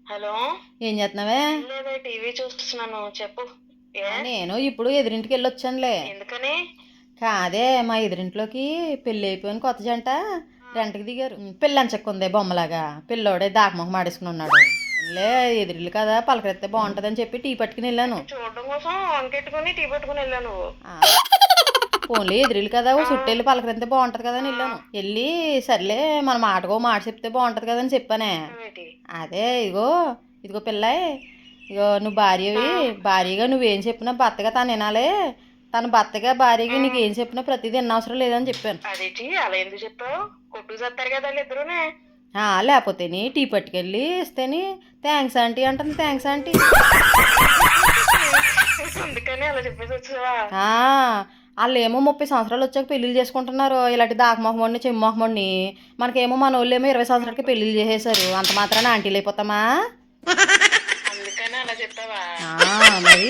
Hello. ఏం చేస్తున్నావే? లేదా టీవీ చూస్తున్నాను, చెప్పు. నేను ఇప్పుడు ఎదురింటికి వెళ్ళి వచ్చానులే. ఎందుకని? కాదే, మా ఎదురింట్లోకి పెళ్ళి అయిపోయిన కొత్త జంట రెంట్కి దిగారు. పిల్ల అంచక్కుంది బొమ్మలాగా. పిల్లోడే దాకమొహం మాడేసుకుని ఉన్నాడు. లే, ఎదురిల్లు కదా, పలకరిస్తే బాగుంటుందని చెప్పి టీ పట్టుకుని వెళ్ళాను. చూడడం కోసం వంకెట్టుకుని టీ పట్టుకుని వెళ్ళాను. ఓన్లీ ఎదురిల్లు కదా, ఓ చుట్టెళ్ళి పలకరిస్తే బాగుంటది కదా అని వెళ్ళాను. వెళ్ళి సర్లే మన మాటకో మాట చెప్తే బాగుంటది కదా అని చెప్పానే. అదే ఇదిగో పిల్ల, ఇగో నువ్వు భార్యగా నువ్వేం చెప్పినా భర్తగా తను వినాలే. తన భర్తగా భార్యగా నీకేం చెప్పినా ప్రతిదీ వినవసరం లేదని చెప్పాను. అదేంటి అలా ఎందుకు చెప్పావు? కొట్టుకు చేస్తారు కదా వాళ్ళిద్దరూనే. లేకపోతేని టీ పట్టుకెళ్ళి ఇస్తేని థ్యాంక్స్ ఆంటీ అంటుంది. Thanks aunty. అందుకని అలా చెప్పేసి వచ్చావా? వాళ్ళు ఏమో 30 సంవత్సరాలు వచ్చాక పెళ్లిళ్ళు చేసుకుంటున్నారు. ఇలాంటి దాకమొహమోడిని చెమ్మొహమోడిని. మనకేమో మన వాళ్ళు ఏమో 20 సంవత్సరాలకి పెళ్లిళ్ళు చేసేసారు. అంత మాత్రాన ఆంటీలు అయిపోతామా? అందుకని అలా చెప్పావా? మరి